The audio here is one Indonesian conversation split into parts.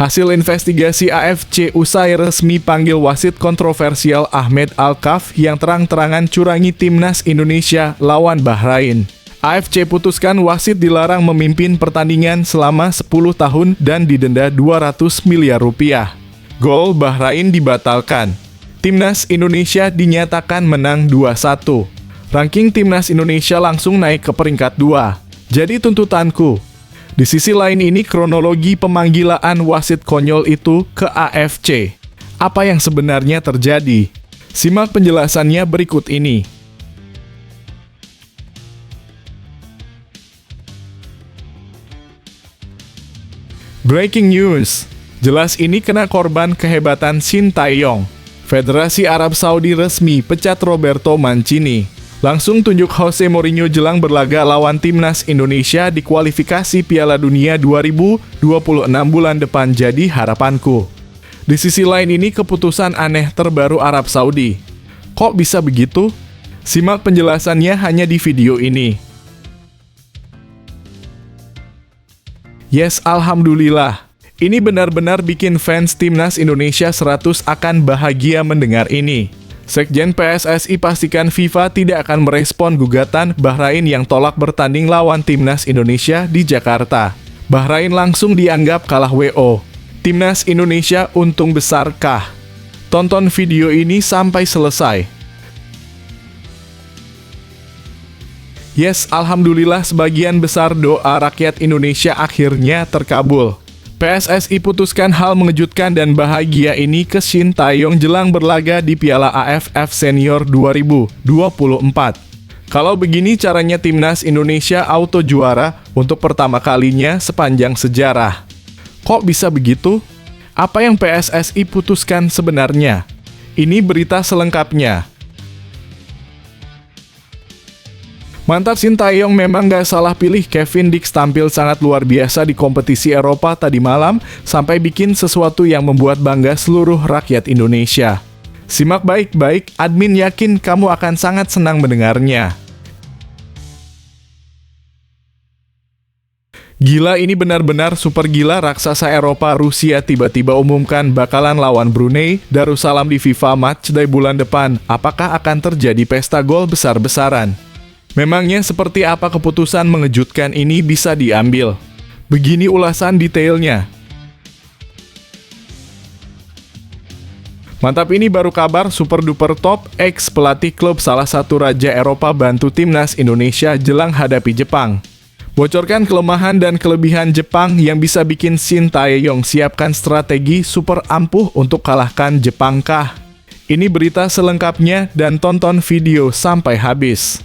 Hasil investigasi AFC usai resmi panggil wasit kontroversial Ahmed Al-Kaf yang terang-terangan curangi timnas Indonesia lawan Bahrain. AFC putuskan wasit dilarang memimpin pertandingan selama 10 tahun dan didenda 200 miliar rupiah. Gol Bahrain dibatalkan. Timnas Indonesia dinyatakan menang 2-1. Ranking timnas Indonesia langsung naik ke peringkat 2. Jadi tuntutanku. Di sisi lain ini kronologi pemanggilan wasit konyol itu ke AFC. Apa yang sebenarnya terjadi? Simak penjelasannya berikut ini. Breaking news. Jelas ini kena korban kehebatan Shin Tae-yong. Federasi Arab Saudi resmi pecat Roberto Mancini. Langsung tunjuk Jose Mourinho jelang berlaga lawan timnas Indonesia di kualifikasi Piala Dunia 2026 bulan depan jadi harapanku. Di sisi lain ini keputusan aneh terbaru Arab Saudi. Kok bisa begitu? Simak penjelasannya hanya di video ini. Yes, alhamdulillah. Ini benar-benar bikin fans timnas Indonesia 100 akan bahagia mendengar ini. Sekjen PSSI pastikan FIFA tidak akan merespon gugatan Bahrain yang tolak bertanding lawan timnas Indonesia di Jakarta. Bahrain langsung dianggap kalah WO. Timnas Indonesia untung besar kah? Tonton video ini sampai selesai. Yes, alhamdulillah sebagian besar doa rakyat Indonesia akhirnya terkabul. PSSI putuskan hal mengejutkan dan bahagia ini ke Shin Tae-yong jelang berlaga di Piala AFF Senior 2024. Kalau begini caranya timnas Indonesia auto juara untuk pertama kalinya sepanjang sejarah. Kok bisa begitu? Apa yang PSSI putuskan sebenarnya? Ini berita selengkapnya. Mantap, Shin Tae-yong memang gak salah pilih. Kevin Dix tampil sangat luar biasa di kompetisi Eropa tadi malam sampai bikin sesuatu yang membuat bangga seluruh rakyat Indonesia. Simak baik-baik, admin yakin kamu akan sangat senang mendengarnya. Gila, ini benar-benar super gila. Raksasa Eropa Rusia tiba-tiba umumkan bakalan lawan Brunei Darussalam di FIFA Matchday bulan depan. Apakah akan terjadi pesta gol besar-besaran? Memangnya seperti apa keputusan mengejutkan ini bisa diambil? Begini ulasan detailnya. Mantap, ini baru kabar super duper top. Ex pelatih klub salah satu raja Eropa bantu timnas Indonesia jelang hadapi Jepang. Bocorkan kelemahan dan kelebihan Jepang yang bisa bikin Shin Tae-yong siapkan strategi super ampuh untuk kalahkan Jepang kah? Ini berita selengkapnya dan tonton video sampai habis.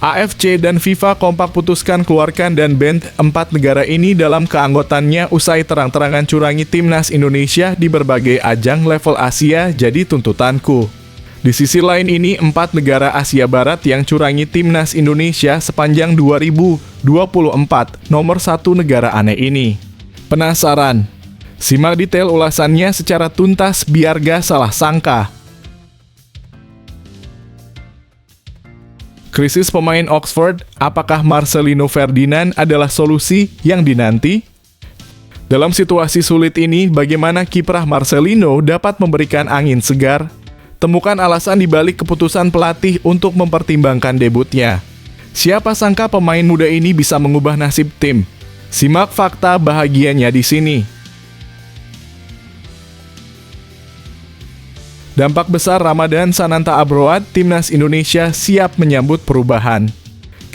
AFC dan FIFA kompak putuskan keluarkan dan ban 4 negara ini dalam keanggotaannya usai terang-terangan curangi timnas Indonesia di berbagai ajang level Asia jadi tuntutanku. Di sisi lain ini 4 negara Asia Barat yang curangi timnas Indonesia sepanjang 2024, nomor 1 negara aneh ini. Penasaran? Simak detail ulasannya secara tuntas biar gak salah sangka. Krisis pemain Oxford, apakah Marcelino Ferdinand adalah solusi yang dinanti? Dalam situasi sulit ini, bagaimana kiprah Marcelino dapat memberikan angin segar? Temukan alasan dibalik keputusan pelatih untuk mempertimbangkan debutnya. Siapa sangka pemain muda ini bisa mengubah nasib tim? Simak fakta bahagianya di sini. Dampak besar Ramadan Sananta Abroad, timnas Indonesia siap menyambut perubahan.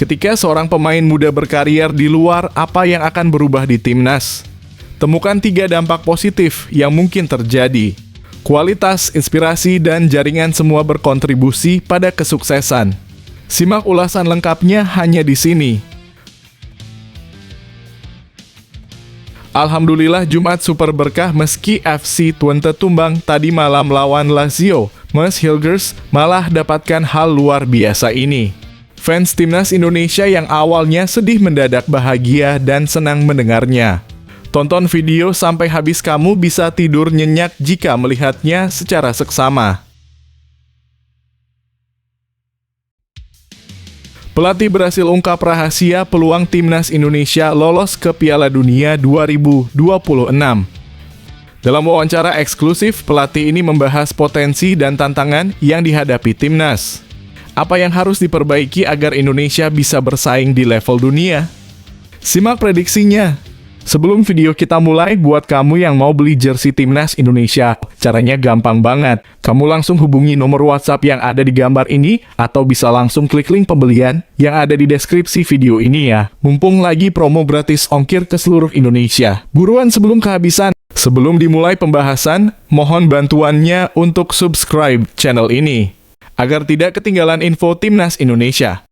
Ketika seorang pemain muda berkarier di luar, apa yang akan berubah di timnas? Temukan 3 dampak positif yang mungkin terjadi. Kualitas, inspirasi, dan jaringan semua berkontribusi pada kesuksesan. Simak ulasan lengkapnya hanya di sini. Alhamdulillah Jumat super berkah meski FC Twente tumbang tadi malam lawan Lazio. Mas Hilgers malah dapatkan hal luar biasa ini. Fans timnas Indonesia yang awalnya sedih mendadak bahagia dan senang mendengarnya. Tonton video sampai habis, kamu bisa tidur nyenyak jika melihatnya secara seksama. Pelatih berhasil ungkap rahasia peluang timnas Indonesia lolos ke Piala Dunia 2026. Dalam wawancara eksklusif, pelatih ini membahas potensi dan tantangan yang dihadapi timnas. Apa yang harus diperbaiki agar Indonesia bisa bersaing di level dunia? Simak prediksinya. Sebelum video kita mulai, buat kamu yang mau beli jersey timnas Indonesia, caranya gampang banget. Kamu langsung hubungi nomor WhatsApp yang ada di gambar ini, atau bisa langsung klik link pembelian yang ada di deskripsi video ini ya. Mumpung lagi promo gratis ongkir ke seluruh Indonesia. Buruan sebelum kehabisan. Sebelum dimulai pembahasan, mohon bantuannya untuk subscribe channel ini, agar tidak ketinggalan info timnas Indonesia.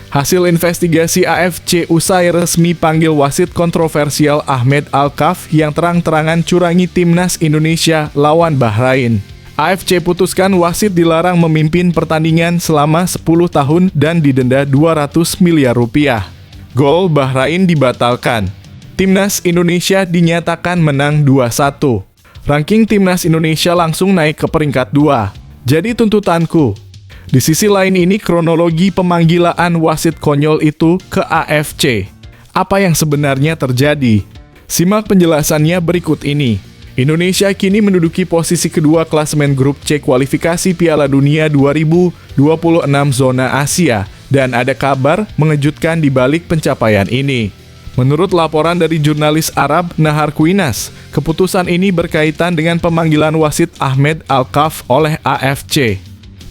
Hasil investigasi AFC usai resmi panggil wasit kontroversial Ahmed Alkaf yang terang-terangan curangi timnas Indonesia lawan Bahrain. AFC putuskan wasit dilarang memimpin pertandingan selama 10 tahun dan didenda 200 miliar rupiah. Gol Bahrain dibatalkan. Timnas Indonesia dinyatakan menang 2-1. Ranking timnas Indonesia langsung naik ke peringkat 2. Jadi tuntutanku, di sisi lain ini kronologi pemanggilan wasit konyol itu ke AFC. Apa yang sebenarnya terjadi? Simak penjelasannya berikut ini. Indonesia kini menduduki posisi kedua klasemen grup C kualifikasi Piala Dunia 2026 zona Asia, dan ada kabar mengejutkan di balik pencapaian ini. Menurut laporan dari jurnalis Arab Nahar Quinas, keputusan ini berkaitan dengan pemanggilan wasit Ahmed Alkaf oleh AFC.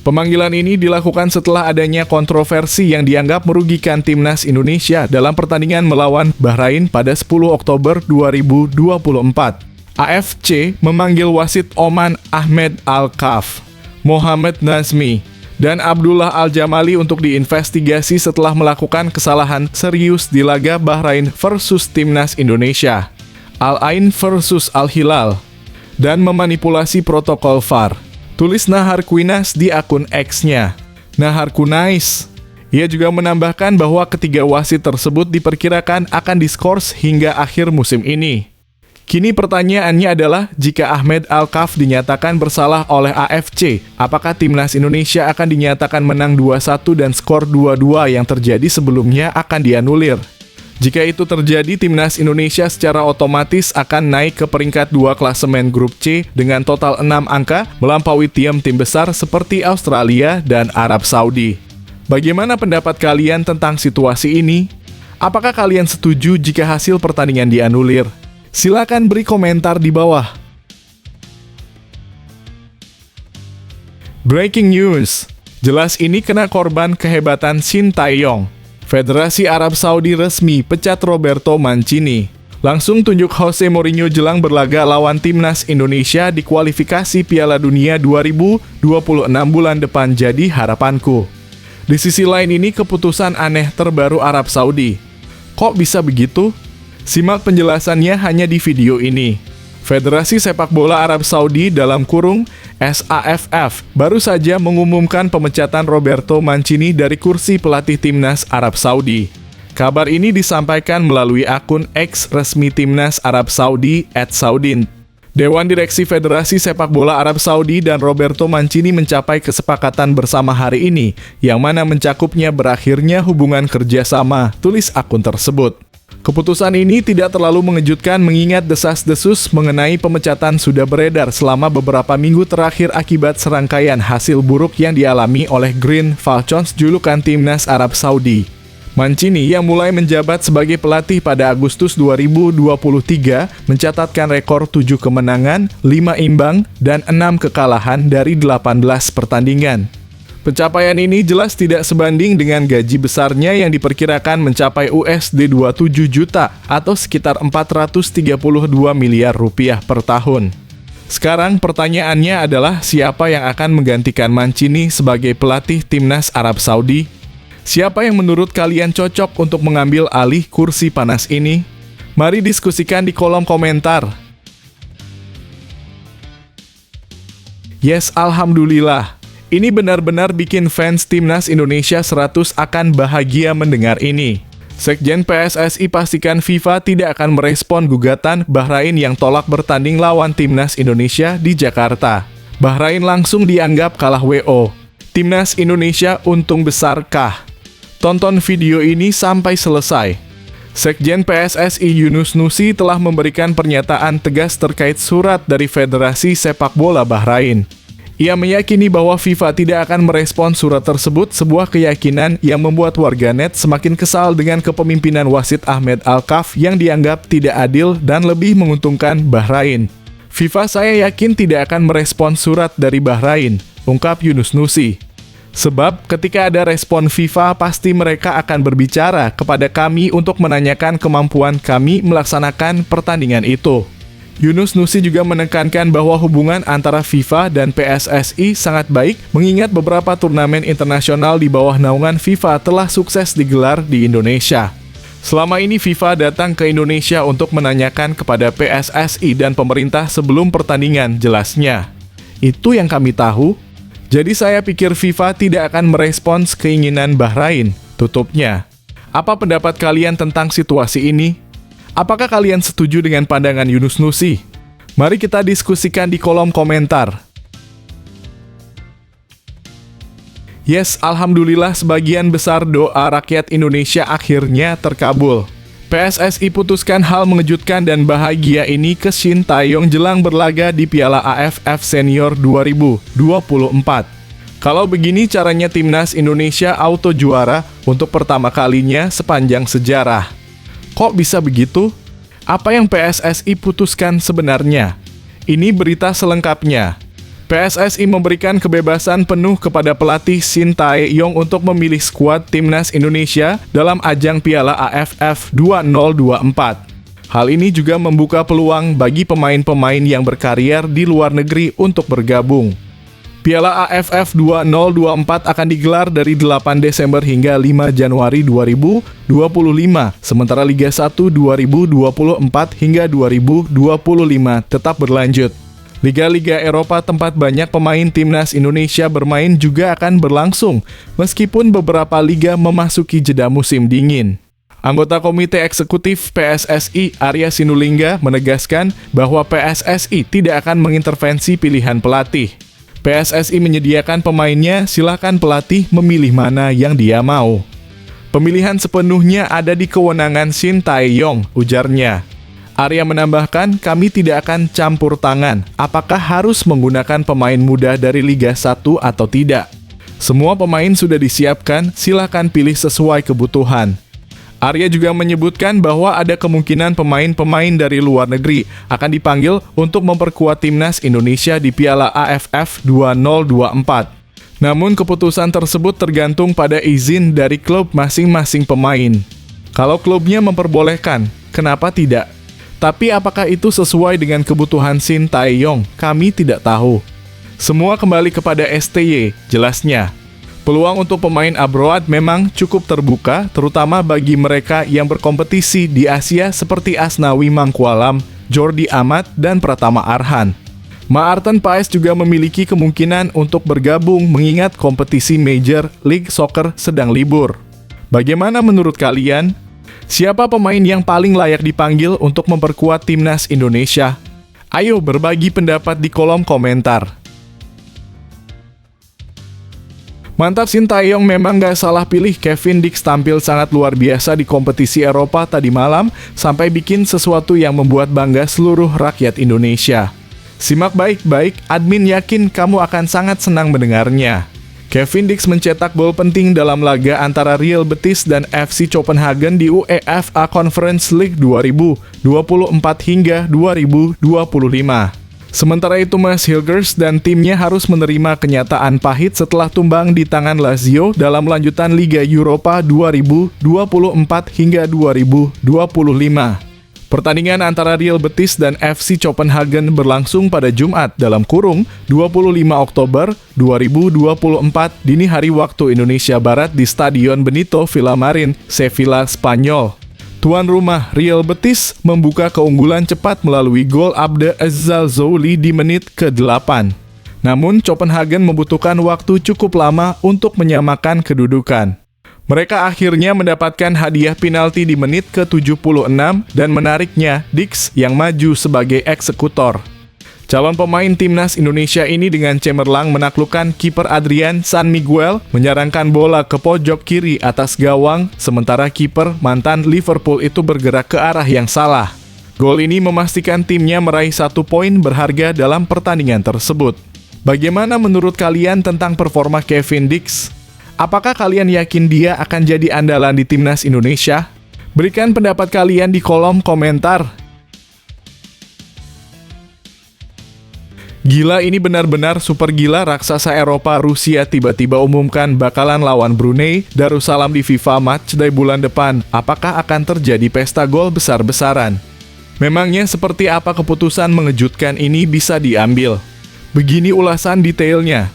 Pemanggilan ini dilakukan setelah adanya kontroversi yang dianggap merugikan timnas Indonesia dalam pertandingan melawan Bahrain pada 10 Oktober 2024. AFC memanggil wasit Oman Ahmed Alkaf, Mohamed Nazmi, dan Abdullah Al-Jamali untuk diinvestigasi setelah melakukan kesalahan serius di laga Bahrain versus timnas Indonesia, Al-Ain versus Al-Hilal, dan memanipulasi protokol VAR. Tulis Nahar Quinas di akun X-nya. Nahar Kunais. Ia juga menambahkan bahwa ketiga wasit tersebut diperkirakan akan diskors hingga akhir musim ini. Kini pertanyaannya adalah, jika Ahmed Alkaf dinyatakan bersalah oleh AFC, apakah timnas Indonesia akan dinyatakan menang 2-1 dan skor 2-2 yang terjadi sebelumnya akan dianulir? Jika itu terjadi, timnas Indonesia secara otomatis akan naik ke peringkat 2 klasemen grup C dengan total 6 angka, melampaui tim besar seperti Australia dan Arab Saudi. Bagaimana pendapat kalian tentang situasi ini? Apakah kalian setuju jika hasil pertandingan dianulir? Silakan beri komentar di bawah. Breaking news. Jelas ini kena korban kehebatan Shin Tae-yong. Federasi Arab Saudi resmi pecat Roberto Mancini. Langsung tunjuk Jose Mourinho jelang berlaga lawan timnas Indonesia di kualifikasi Piala Dunia 2026 bulan depan jadi harapanku. Di sisi lain ini keputusan aneh terbaru Arab Saudi. Kok bisa begitu? Simak penjelasannya hanya di video ini. Federasi Sepak Bola Arab Saudi dalam kurung SAFF baru saja mengumumkan pemecatan Roberto Mancini dari kursi pelatih timnas Arab Saudi. Kabar ini disampaikan melalui akun X resmi timnas Arab Saudi @saudin. Dewan Direksi Federasi Sepak Bola Arab Saudi dan Roberto Mancini mencapai kesepakatan bersama hari ini, yang mana mencakupnya berakhirnya hubungan kerjasama, tulis akun tersebut. Keputusan ini tidak terlalu mengejutkan mengingat desas-desus mengenai pemecatan sudah beredar selama beberapa minggu terakhir akibat serangkaian hasil buruk yang dialami oleh Green Falcons julukan timnas Arab Saudi. Mancini yang mulai menjabat sebagai pelatih pada Agustus 2023 mencatatkan rekor 7 kemenangan, 5 imbang, dan 6 kekalahan dari 18 pertandingan. Pencapaian ini jelas tidak sebanding dengan gaji besarnya yang diperkirakan mencapai USD 27 juta atau sekitar 432 miliar rupiah per tahun. Sekarang pertanyaannya adalah, siapa yang akan menggantikan Mancini sebagai pelatih timnas Arab Saudi? Siapa yang menurut kalian cocok untuk mengambil alih kursi panas ini? Mari diskusikan di kolom komentar. Yes, alhamdulillah. Ini benar-benar bikin fans timnas Indonesia 100 akan bahagia mendengar ini. Sekjen PSSI pastikan FIFA tidak akan merespon gugatan Bahrain yang tolak bertanding lawan timnas Indonesia di Jakarta. Bahrain langsung dianggap kalah WO. Timnas Indonesia untung besar kah? Tonton video ini sampai selesai. Sekjen PSSI Yunus Nusi telah memberikan pernyataan tegas terkait surat dari Federasi Sepak Bola Bahrain. Ia meyakini bahwa FIFA tidak akan merespon surat tersebut, sebuah keyakinan yang membuat warganet semakin kesal dengan kepemimpinan wasit Ahmed Alkaf yang dianggap tidak adil dan lebih menguntungkan Bahrain. FIFA saya yakin tidak akan merespon surat dari Bahrain, ungkap Yunus Nusi. Sebab ketika ada respon FIFA, pasti mereka akan berbicara kepada kami untuk menanyakan kemampuan kami melaksanakan pertandingan itu. Yunus Nusi juga menekankan bahwa hubungan antara FIFA dan PSSI sangat baik, mengingat beberapa turnamen internasional di bawah naungan FIFA telah sukses digelar di Indonesia. Selama ini FIFA datang ke Indonesia untuk menanyakan kepada PSSI dan pemerintah sebelum pertandingan, jelasnya. Itu yang kami tahu. Jadi saya pikir FIFA tidak akan merespons keinginan Bahrain, tutupnya. Apa pendapat kalian tentang situasi ini? Apakah kalian setuju dengan pandangan Yunus Nusi? Mari kita diskusikan di kolom komentar. Yes, alhamdulillah sebagian besar doa rakyat Indonesia akhirnya terkabul. PSSI putuskan hal mengejutkan dan bahagia ini ke Shin Tae-yong jelang berlaga di Piala AFF Senior 2024. Kalau begini caranya timnas Indonesia auto juara untuk pertama kalinya sepanjang sejarah. Kok bisa begitu? Apa yang PSSI putuskan sebenarnya? Ini berita selengkapnya. PSSI memberikan kebebasan penuh kepada pelatih Shin Tae-yong untuk memilih skuad timnas Indonesia dalam ajang Piala AFF 2024. Hal ini juga membuka peluang bagi pemain-pemain yang berkarier di luar negeri untuk bergabung. Piala AFF 2024 akan digelar dari 8 Desember hingga 5 Januari 2025, sementara Liga 1 2024 hingga 2025 tetap berlanjut. Liga-liga Eropa tempat banyak pemain timnas Indonesia bermain juga akan berlangsung, meskipun beberapa liga memasuki jeda musim dingin. Anggota Komite Eksekutif PSSI, Arya Sinulinga, menegaskan bahwa PSSI tidak akan mengintervensi pilihan pelatih. PSSI menyediakan pemainnya, silakan pelatih memilih mana yang dia mau. Pemilihan sepenuhnya ada di kewenangan Shin Tae-yong, ujarnya. Arya menambahkan, kami tidak akan campur tangan, apakah harus menggunakan pemain muda dari Liga 1 atau tidak. Semua pemain sudah disiapkan, silakan pilih sesuai kebutuhan. Arya juga menyebutkan bahwa ada kemungkinan pemain-pemain dari luar negeri akan dipanggil untuk memperkuat timnas Indonesia di Piala AFF 2024. Namun keputusan tersebut tergantung pada izin dari klub masing-masing pemain. Kalau klubnya memperbolehkan, kenapa tidak? Tapi apakah itu sesuai dengan kebutuhan Shin Tae-yong? Kami tidak tahu. Semua kembali kepada STY, jelasnya. Peluang untuk pemain abroad memang cukup terbuka, terutama bagi mereka yang berkompetisi di Asia seperti Asnawi Mangkualam, Jordi Amat, dan Pratama Arhan. Maarten Paes juga memiliki kemungkinan untuk bergabung mengingat kompetisi Major League Soccer sedang libur. Bagaimana menurut kalian? Siapa pemain yang paling layak dipanggil untuk memperkuat timnas Indonesia? Ayo berbagi pendapat di kolom komentar. Mantap, Shin Tae-yong memang gak salah pilih. Kevin Dix tampil sangat luar biasa di kompetisi Eropa tadi malam, sampai bikin sesuatu yang membuat bangga seluruh rakyat Indonesia. Simak baik-baik, admin yakin kamu akan sangat senang mendengarnya. Kevin Dix mencetak gol penting dalam laga antara Real Betis dan FC Copenhagen di UEFA Conference League 2024 hingga 2025. Sementara itu, Mas Hilgers dan timnya harus menerima kenyataan pahit setelah tumbang di tangan Lazio dalam lanjutan Liga Eropa 2024 hingga 2025. Pertandingan antara Real Betis dan FC Copenhagen berlangsung pada Jumat dalam kurung 25 Oktober 2024 dini hari waktu Indonesia Barat di Stadion Benito Villamarin, Sevilla, Spanyol. Tuan rumah Real Betis membuka keunggulan cepat melalui gol Abde Ezzalzouli di menit ke-8. Namun Copenhagen membutuhkan waktu cukup lama untuk menyamakan kedudukan. Mereka akhirnya mendapatkan hadiah penalti di menit ke-76 dan menariknya Dix yang maju sebagai eksekutor. Calon pemain timnas Indonesia ini dengan cemerlang menaklukkan kiper Adrian San Miguel, menyerangkan bola ke pojok kiri atas gawang, sementara kiper mantan Liverpool itu bergerak ke arah yang salah. Gol ini memastikan timnya meraih 1 poin berharga dalam pertandingan tersebut. Bagaimana menurut kalian tentang performa Kevin Dix? Apakah kalian yakin dia akan jadi andalan di timnas Indonesia? Berikan pendapat kalian di kolom komentar. Gila, ini benar-benar super gila. Raksasa Eropa Rusia tiba-tiba umumkan bakalan lawan Brunei Darussalam di FIFA Matchday bulan depan. Apakah akan terjadi pesta gol besar-besaran? Memangnya seperti apa keputusan mengejutkan ini bisa diambil? Begini ulasan detailnya.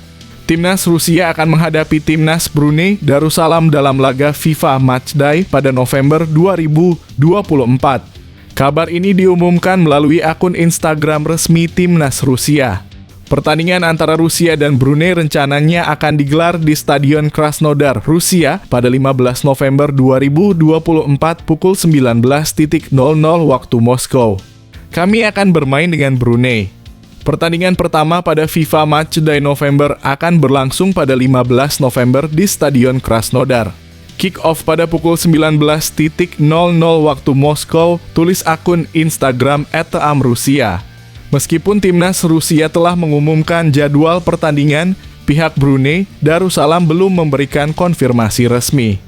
Timnas Rusia akan menghadapi Timnas Brunei Darussalam dalam laga FIFA Matchday pada November 2024. Kabar ini diumumkan melalui akun Instagram resmi Timnas Rusia. Pertandingan antara Rusia dan Brunei rencananya akan digelar di Stadion Krasnodar, Rusia pada 15 November 2024 pukul 19.00 waktu Moskow. Kami akan bermain dengan Brunei. Pertandingan pertama pada FIFA Matchday November akan berlangsung pada 15 November di Stadion Krasnodar. Kick-off pada pukul 19.00 waktu Moskow, tulis akun Instagram @teamrusia. Meskipun timnas Rusia telah mengumumkan jadwal pertandingan, pihak Brunei Darussalam belum memberikan konfirmasi resmi.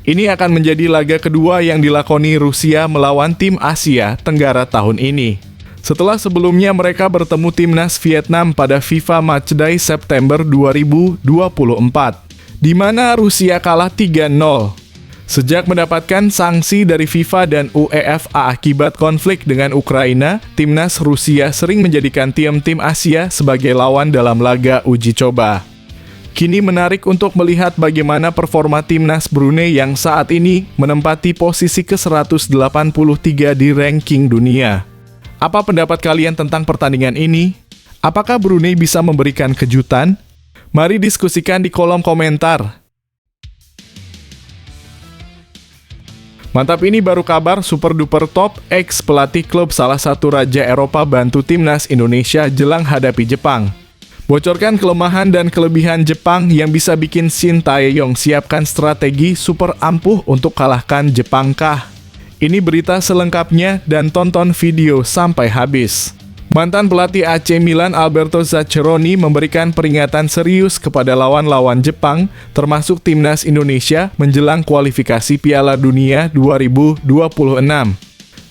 Ini akan menjadi laga kedua yang dilakoni Rusia melawan tim Asia Tenggara tahun ini. Setelah sebelumnya mereka bertemu timnas Vietnam pada FIFA Matchday September 2024. Di mana Rusia kalah 3-0. Sejak mendapatkan sanksi dari FIFA dan UEFA akibat konflik dengan Ukraina, timnas Rusia sering menjadikan tim-tim Asia sebagai lawan dalam laga uji coba. Kini menarik untuk melihat bagaimana performa timnas Brunei yang saat ini menempati posisi ke-183 di ranking dunia. Apa pendapat kalian tentang pertandingan ini? Apakah Brunei bisa memberikan kejutan? Mari diskusikan di kolom komentar. Mantap, ini baru kabar super duper top. Ex pelatih klub salah satu raja Eropa bantu timnas Indonesia jelang hadapi Jepang. Bocorkan kelemahan dan kelebihan Jepang yang bisa bikin Shin Tae-yong siapkan strategi super ampuh untuk kalahkan Jepang kah? Ini berita selengkapnya dan tonton video sampai habis. Mantan pelatih AC Milan Alberto Zaccheroni memberikan peringatan serius kepada lawan-lawan Jepang, termasuk timnas Indonesia menjelang kualifikasi Piala Dunia 2026.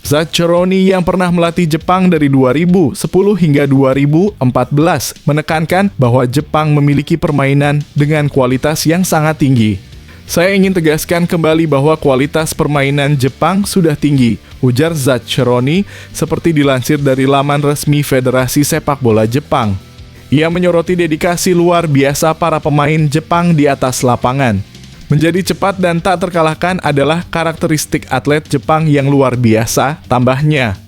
Zaccheroni yang pernah melatih Jepang dari 2010 hingga 2014 menekankan bahwa Jepang memiliki permainan dengan kualitas yang sangat tinggi. Saya ingin tegaskan kembali bahwa kualitas permainan Jepang sudah tinggi, ujar Zaccheroni seperti dilansir dari laman resmi Federasi Sepak Bola Jepang. Ia menyoroti dedikasi luar biasa para pemain Jepang di atas lapangan. Menjadi cepat dan tak terkalahkan adalah karakteristik atlet Jepang yang luar biasa, tambahnya.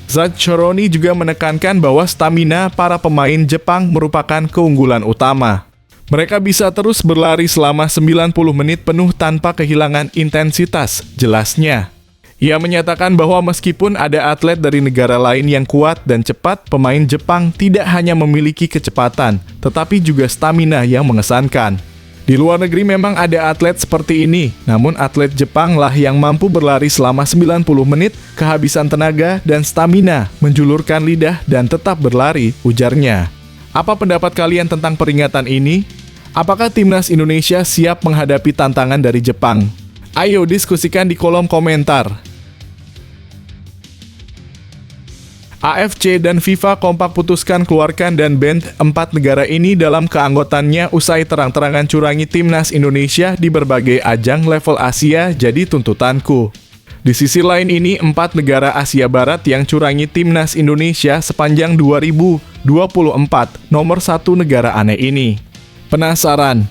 Zaccheroni juga menekankan bahwa stamina para pemain Jepang merupakan keunggulan utama. Mereka bisa terus berlari selama 90 menit penuh tanpa kehilangan intensitas, jelasnya. Ia menyatakan bahwa meskipun ada atlet dari negara lain yang kuat dan cepat, pemain Jepang tidak hanya memiliki kecepatan, tetapi juga stamina yang mengesankan. Di luar negeri memang ada atlet seperti ini, namun atlet Jepang lah yang mampu berlari selama 90 menit, kehabisan tenaga dan stamina, menjulurkan lidah dan tetap berlari, ujarnya. Apa pendapat kalian tentang peringatan ini? Apakah timnas Indonesia siap menghadapi tantangan dari Jepang? Ayo diskusikan di kolom komentar. AFC dan FIFA kompak putuskan keluarkan dan ban 4 negara ini dalam keanggotaannya usai terang-terangan curangi timnas Indonesia di berbagai ajang level Asia jadi tuntutanku. Di sisi lain ini, 4 negara Asia Barat yang curangi timnas Indonesia sepanjang 2024, nomor 1 negara aneh ini. Penasaran?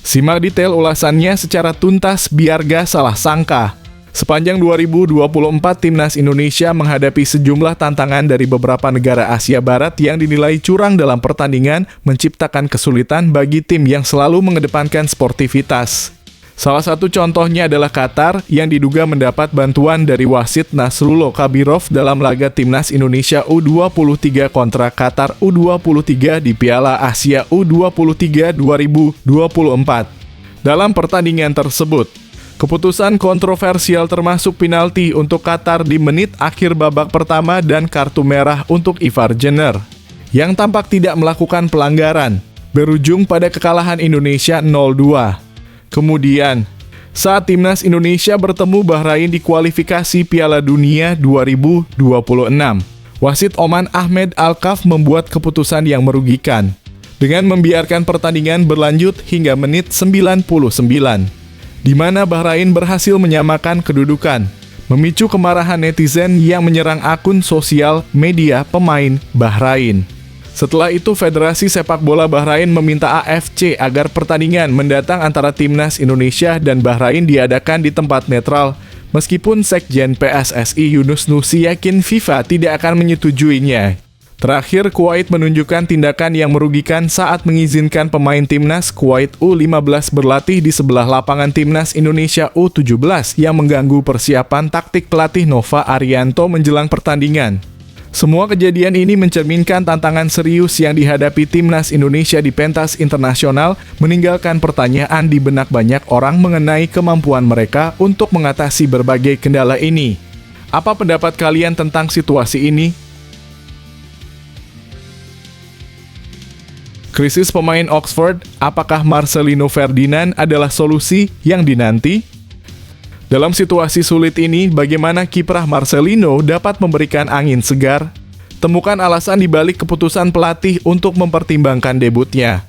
Simak detail ulasannya secara tuntas biar gak salah sangka. Sepanjang 2024, timnas Indonesia menghadapi sejumlah tantangan dari beberapa negara Asia Barat yang dinilai curang dalam pertandingan, menciptakan kesulitan bagi tim yang selalu mengedepankan sportivitas. Salah satu contohnya adalah Qatar yang diduga mendapat bantuan dari wasit Nasrullah Kabirov dalam laga Timnas Indonesia U23 kontra Qatar U23 di Piala Asia U23 2024. Dalam pertandingan tersebut, keputusan kontroversial termasuk penalti untuk Qatar di menit akhir babak pertama dan kartu merah untuk Ivar Jenner, yang tampak tidak melakukan pelanggaran, berujung pada kekalahan Indonesia 0-2. Kemudian, saat Timnas Indonesia bertemu Bahrain di kualifikasi Piala Dunia 2026, wasit Oman Ahmed Alkaf membuat keputusan yang merugikan, dengan membiarkan pertandingan berlanjut hingga menit 99, di mana Bahrain berhasil menyamakan kedudukan, memicu kemarahan netizen yang menyerang akun sosial media pemain Bahrain. Setelah itu, Federasi Sepak Bola Bahrain meminta AFC agar pertandingan mendatang antara Timnas Indonesia dan Bahrain diadakan di tempat netral, meskipun Sekjen PSSI Yunus Nusi yakin FIFA tidak akan menyetujuinya. Terakhir, Kuwait menunjukkan tindakan yang merugikan saat mengizinkan pemain Timnas Kuwait U15 berlatih di sebelah lapangan Timnas Indonesia U17 yang mengganggu persiapan taktik pelatih Nova Arianto menjelang pertandingan. Semua kejadian ini mencerminkan tantangan serius yang dihadapi Timnas Indonesia di pentas internasional, meninggalkan pertanyaan di benak banyak orang mengenai kemampuan mereka untuk mengatasi berbagai kendala ini. Apa pendapat kalian tentang situasi ini? Krisis pemain Oxford, apakah Marcelino Ferdinand adalah solusi yang dinanti? Dalam situasi sulit ini, bagaimana kiprah Marcelino dapat memberikan angin segar? Temukan alasan di balik keputusan pelatih untuk mempertimbangkan debutnya.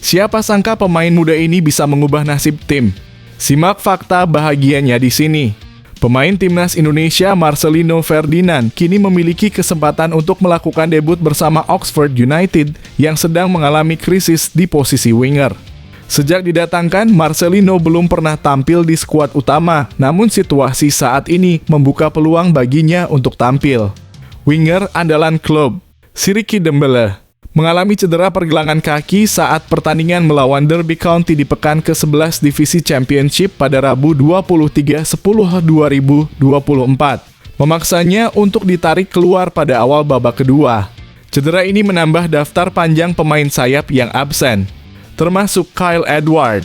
Siapa sangka pemain muda ini bisa mengubah nasib tim? Simak fakta bahagianya di sini. Pemain Timnas Indonesia Marcelino Ferdinand kini memiliki kesempatan untuk melakukan debut bersama Oxford United yang sedang mengalami krisis di posisi winger. Sejak didatangkan, Marcelino belum pernah tampil di skuad utama, namun situasi saat ini membuka peluang baginya untuk tampil. Winger andalan klub, Siriki Dembele, mengalami cedera pergelangan kaki saat pertandingan melawan Derby County di pekan ke-11 Divisi Championship pada Rabu 23/10/2024, memaksanya untuk ditarik keluar pada awal babak kedua. Cedera ini menambah daftar panjang pemain sayap yang absen, termasuk Kyle Edward,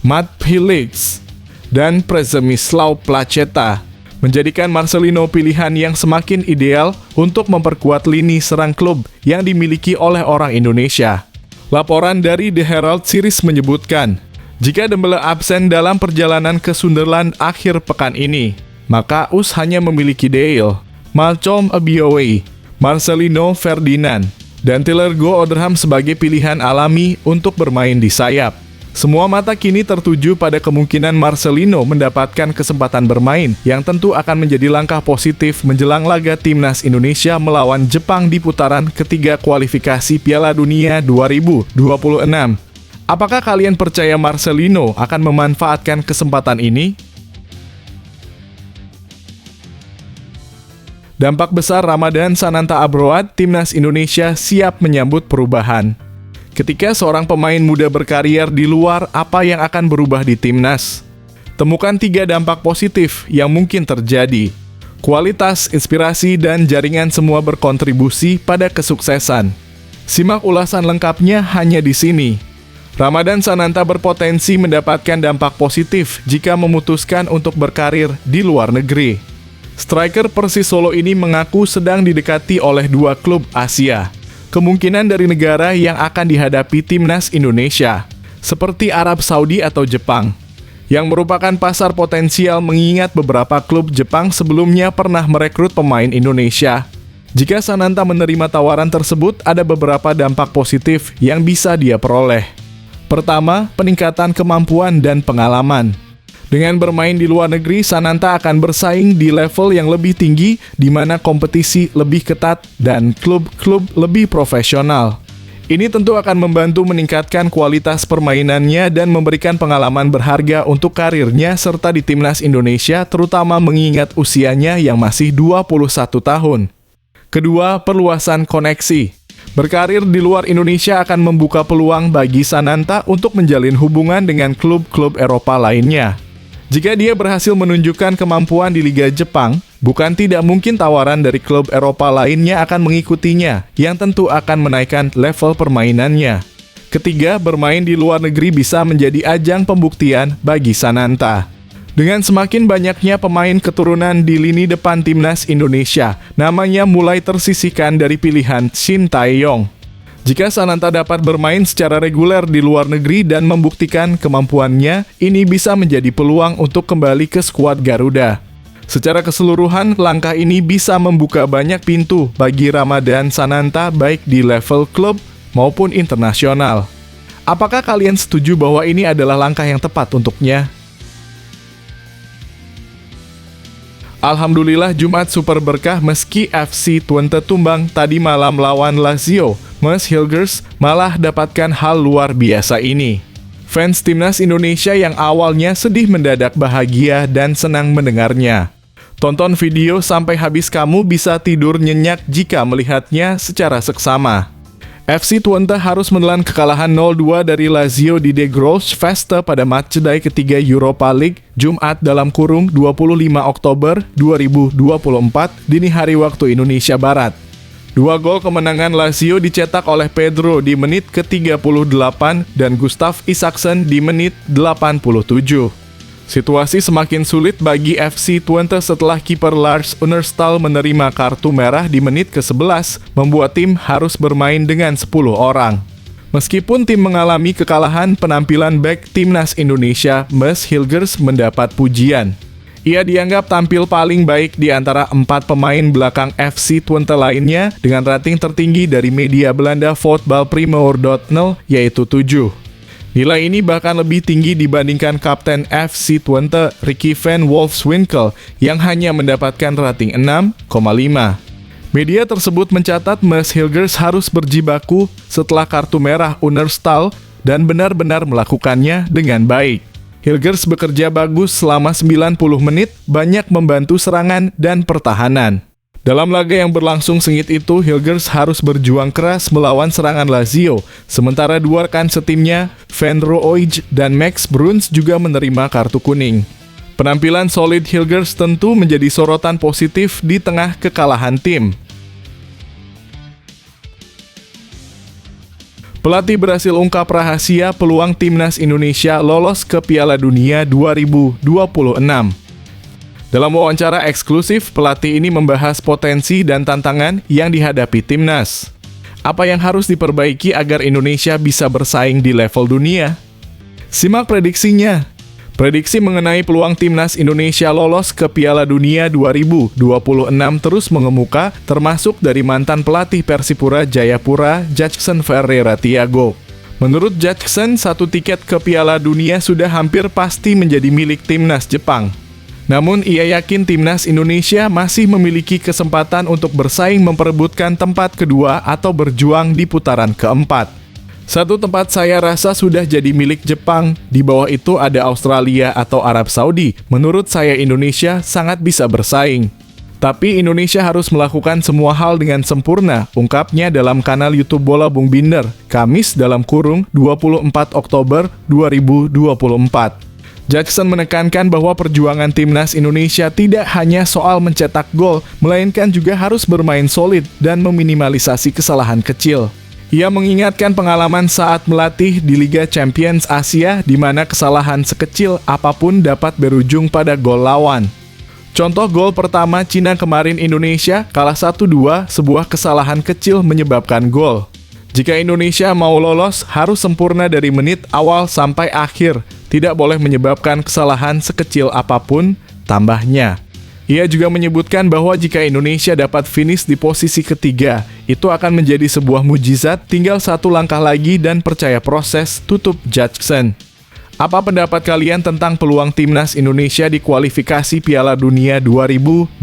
Matt Phillips, dan Przemysław Placeta, menjadikan Marcelino pilihan yang semakin ideal untuk memperkuat lini serang klub yang dimiliki oleh orang Indonesia. Laporan dari The Herald Series menyebutkan, jika Dembele absen dalam perjalanan ke Sunderland akhir pekan ini, maka US hanya memiliki Dale, Malcolm Abiowe, Marcelino Ferdinand, dan Taylor Go-Oderham sebagai pilihan alami untuk bermain di sayap. Semua mata kini tertuju pada kemungkinan Marcelino mendapatkan kesempatan bermain yang tentu akan menjadi langkah positif menjelang laga Timnas Indonesia melawan Jepang di putaran ketiga kualifikasi Piala Dunia 2026. Apakah kalian percaya Marcelino akan memanfaatkan kesempatan ini? Dampak besar Ramadan Sananta Abroad, Timnas Indonesia siap menyambut perubahan. Ketika seorang pemain muda berkarier di luar, apa yang akan berubah di Timnas? Temukan 3 dampak positif yang mungkin terjadi. Kualitas, inspirasi, dan jaringan semua berkontribusi pada kesuksesan. Simak ulasan lengkapnya hanya di sini. Ramadan Sananta berpotensi mendapatkan dampak positif jika memutuskan untuk berkarir di luar negeri. Striker Persis Solo ini mengaku sedang didekati oleh 2 klub Asia, kemungkinan dari negara yang akan dihadapi Timnas Indonesia, seperti Arab Saudi atau Jepang, yang merupakan pasar potensial mengingat beberapa klub Jepang sebelumnya pernah merekrut pemain Indonesia. Jika Sananta menerima tawaran tersebut, ada beberapa dampak positif yang bisa dia peroleh. Pertama, peningkatan kemampuan dan pengalaman. Dengan bermain di luar negeri, Sananta akan bersaing di level yang lebih tinggi, di mana kompetisi lebih ketat dan klub-klub lebih profesional. Ini tentu akan membantu meningkatkan kualitas permainannya dan memberikan pengalaman berharga untuk karirnya serta di Timnas Indonesia, terutama mengingat usianya yang masih 21 tahun. Kedua, perluasan koneksi. Berkarir di luar Indonesia akan membuka peluang bagi Sananta untuk menjalin hubungan dengan klub-klub Eropa lainnya. Jika dia berhasil menunjukkan kemampuan di Liga Jepang, bukan tidak mungkin tawaran dari klub Eropa lainnya akan mengikutinya, yang tentu akan menaikkan level permainannya. Ketiga, bermain di luar negeri bisa menjadi ajang pembuktian bagi Sananta. Dengan semakin banyaknya pemain keturunan di lini depan timnas Indonesia, namanya mulai tersisihkan dari pilihan Shin Tae-yong. Jika Sananta dapat bermain secara reguler di luar negeri dan membuktikan kemampuannya, ini bisa menjadi peluang untuk kembali ke skuad Garuda. Secara keseluruhan, langkah ini bisa membuka banyak pintu bagi Ramadhan Sananta baik di level klub maupun internasional. Apakah kalian setuju bahwa ini adalah langkah yang tepat untuknya? Alhamdulillah Jumat super berkah meski FC Twente tumbang tadi malam lawan Lazio, Mes Hilgers malah dapatkan hal luar biasa ini. Fans timnas Indonesia yang awalnya sedih mendadak bahagia dan senang mendengarnya. Tonton video sampai habis, kamu bisa tidur nyenyak jika melihatnya secara seksama. FC Twente harus menelan kekalahan 0-2 dari Lazio di De Grootschefeste pada matchday ketiga Europa League Jumat (25 Oktober 2024) dini hari waktu Indonesia Barat. 2 gol kemenangan Lazio dicetak oleh Pedro di menit ke-38 dan Gustav Isaksen di menit 87. Situasi semakin sulit bagi FC Twente setelah kiper Lars Unnerstal menerima kartu merah di menit ke-11, membuat tim harus bermain dengan 10 orang. Meskipun tim mengalami kekalahan, penampilan bek timnas Indonesia, Mes Hilgers, mendapat pujian. Ia dianggap tampil paling baik di antara 4 pemain belakang FC Twente lainnya dengan rating tertinggi dari media Belanda Voetbalpremor.nl yaitu 7. Nilai ini bahkan lebih tinggi dibandingkan kapten FC Twente Ricky van Wolfswinkel yang hanya mendapatkan rating 6,5. Media tersebut mencatat Mes Hilgers harus berjibaku setelah kartu merah Unnerstal dan benar-benar melakukannya dengan baik. Hilgers bekerja bagus selama 90 menit, banyak membantu serangan dan pertahanan. Dalam laga yang berlangsung sengit itu, Hilgers harus berjuang keras melawan serangan Lazio, sementara 2 rekan setimnya, Van Rooij dan Max Bruns, juga menerima kartu kuning. Penampilan solid Hilgers tentu menjadi sorotan positif di tengah kekalahan tim. Pelatih berhasil ungkap rahasia peluang timnas Indonesia lolos ke Piala Dunia 2026. Dalam wawancara eksklusif, pelatih ini membahas potensi dan tantangan yang dihadapi timnas. Apa yang harus diperbaiki agar Indonesia bisa bersaing di level dunia? Simak prediksinya. Prediksi mengenai peluang timnas Indonesia lolos ke Piala Dunia 2026 terus mengemuka, termasuk dari mantan pelatih Persipura Jayapura, Jadson Ferreira Thiago. Menurut Jadson, 1 tiket ke Piala Dunia sudah hampir pasti menjadi milik timnas Jepang. Namun, ia yakin timnas Indonesia masih memiliki kesempatan untuk bersaing memperebutkan tempat kedua atau berjuang di putaran keempat. 1 tempat saya rasa sudah jadi milik Jepang, di bawah itu ada Australia atau Arab Saudi. Menurut saya Indonesia sangat bisa bersaing. Tapi Indonesia harus melakukan semua hal dengan sempurna, ungkapnya dalam kanal YouTube Bola Bung Binder, Kamis (24 Oktober 2024). Jackson menekankan bahwa perjuangan timnas Indonesia tidak hanya soal mencetak gol, melainkan juga harus bermain solid dan meminimalisasi kesalahan kecil. Ia mengingatkan pengalaman saat melatih di Liga Champions Asia, di mana kesalahan sekecil apapun dapat berujung pada gol lawan. Contoh gol pertama Cina kemarin Indonesia kalah 1-2, sebuah kesalahan kecil menyebabkan gol. Jika Indonesia mau lolos, harus sempurna dari menit awal sampai akhir. Tidak boleh menyebabkan kesalahan sekecil apapun, tambahnya. Ia juga menyebutkan bahwa jika Indonesia dapat finish di posisi ketiga, itu akan menjadi sebuah mujizat, tinggal 1 langkah lagi dan percaya proses, tutup Jadson. Apa pendapat kalian tentang peluang timnas Indonesia di kualifikasi Piala Dunia 2026?